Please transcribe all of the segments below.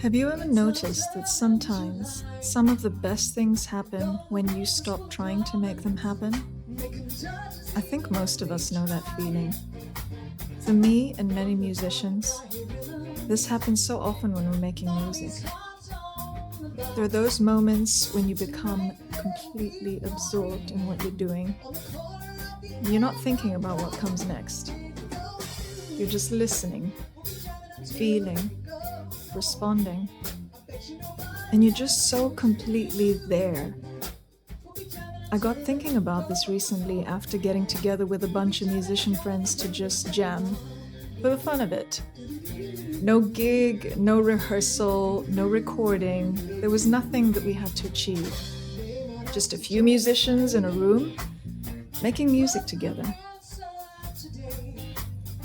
Have you ever noticed that sometimes some of the best things happen when you stop trying to make them happen? I think most of us know that feeling. For me and many musicians, this happens so often when we're making music. There are those moments when you become completely absorbed in what you're doing. You're not thinking about what comes next. You're just listening, feeling, responding. And you're just so completely there. I got thinking about this recently after getting together with a bunch of musician friends to just jam for the fun of it. No gig, no rehearsal, no recording. There was nothing that we had to achieve. Just a few musicians in a room making music together.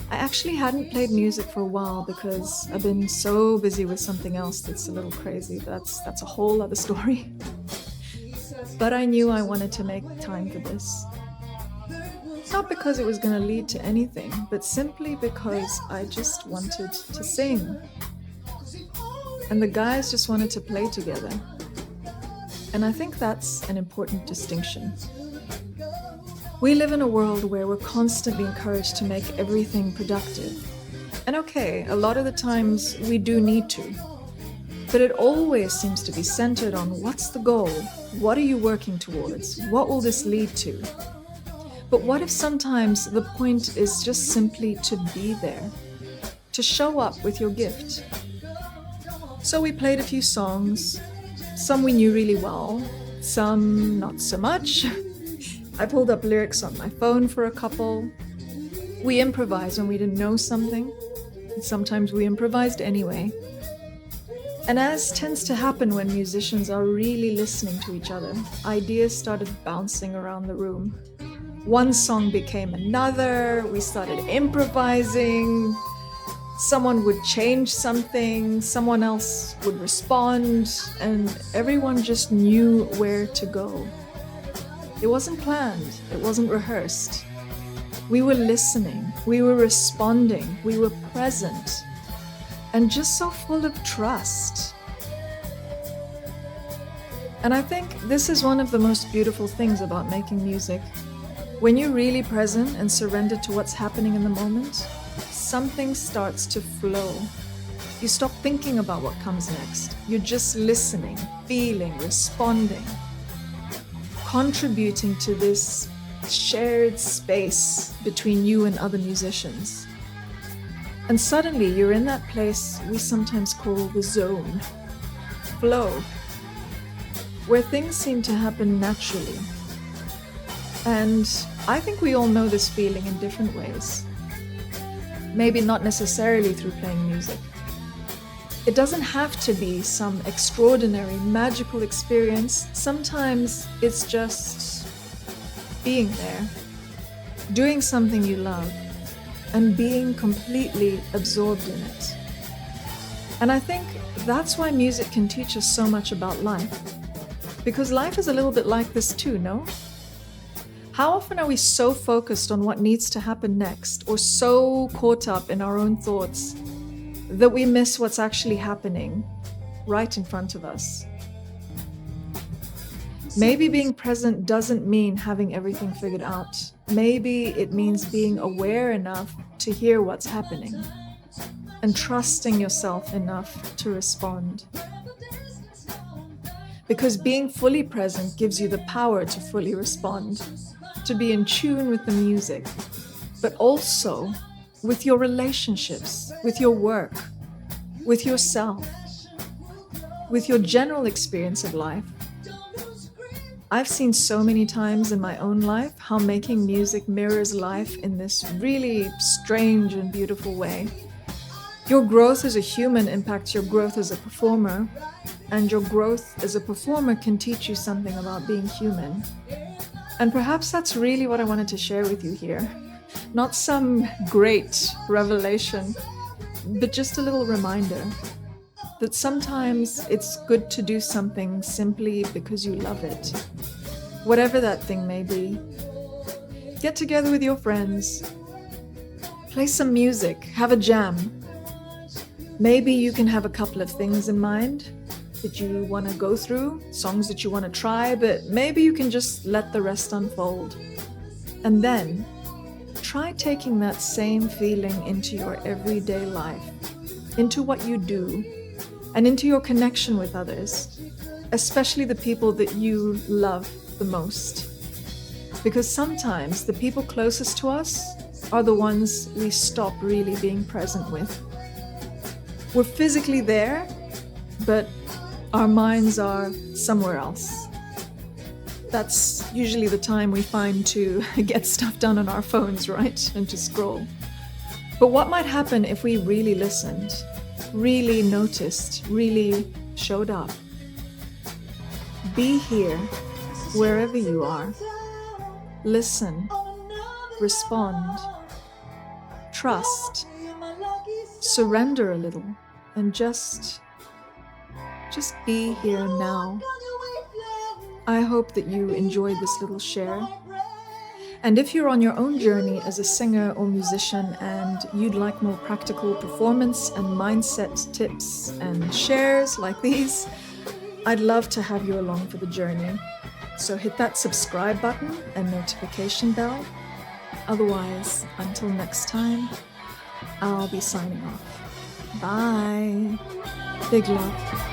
I actually hadn't played music for a while because I've been so busy with something else that's a little crazy. That's a whole other story. But I knew I wanted to make time for this. Not because it was going to lead to anything, but simply because I just wanted to sing. And the guys just wanted to play together. And I think that's an important distinction. We live in a world where we're constantly encouraged to make everything productive. And okay, a lot of the times we do need to. But it always seems to be centered on what's the goal? What are you working towards? What will this lead to? But what if sometimes the point is just simply to be there, to show up with your gift? So we played a few songs, some we knew really well, some not so much. I pulled up lyrics on my phone for a couple. We improvised when we didn't know something, and sometimes we improvised anyway. And as tends to happen when musicians are really listening to each other, ideas started bouncing around the room. One song became another, we started improvising, someone would change something, someone else would respond, and everyone just knew where to go. It wasn't planned, it wasn't rehearsed. We were listening, we were responding, we were present, and just so full of trust. And I think this is one of the most beautiful things about making music. When you're really present and surrendered to what's happening in the moment, something starts to flow. You stop thinking about what comes next. You're just listening, feeling, responding, contributing to this shared space between you and other musicians. And suddenly you're in that place we sometimes call the zone, flow, where things seem to happen naturally. And I think we all know this feeling in different ways. Maybe not necessarily through playing music. It doesn't have to be some extraordinary, magical experience. Sometimes it's just being there, doing something you love, and being completely absorbed in it. And I think that's why music can teach us so much about life. Because life is a little bit like this too, no? How often are we so focused on what needs to happen next, or so caught up in our own thoughts, that we miss what's actually happening right in front of us? Maybe being present doesn't mean having everything figured out. Maybe it means being aware enough to hear what's happening and trusting yourself enough to respond. Because being fully present gives you the power to fully respond, to be in tune with the music, but also with your relationships, with your work, with yourself, with your general experience of life. I've seen so many times in my own life how making music mirrors life in this really strange and beautiful way. Your growth as a human impacts your growth as a performer, and your growth as a performer can teach you something about being human. And perhaps that's really what I wanted to share with you here. Not some great revelation, but just a little reminder that sometimes it's good to do something simply because you love it. Whatever that thing may be. Get together with your friends, play some music, have a jam, Maybe you can have a couple of things in mind that you want to go through, songs that you want to try, but maybe you can just let the rest unfold. And then try taking that same feeling into your everyday life, into what you do, and into your connection with others, especially the people that you love the most. Because sometimes the people closest to us are the ones we stop really being present with. We're physically there, but our minds are somewhere else. That's usually the time we find to get stuff done on our phones, right? And to scroll. But what might happen if we really listened, really noticed, really showed up? Be here, wherever you are. Listen, respond, trust, surrender a little, and just be here now. I hope that you enjoyed this little share. And if you're on your own journey as a singer or musician and you'd like more practical performance and mindset tips and shares like these, I'd love to have you along for the journey. So hit that subscribe button and notification bell. Otherwise, until next time, I'll be signing off. Bye. Big love.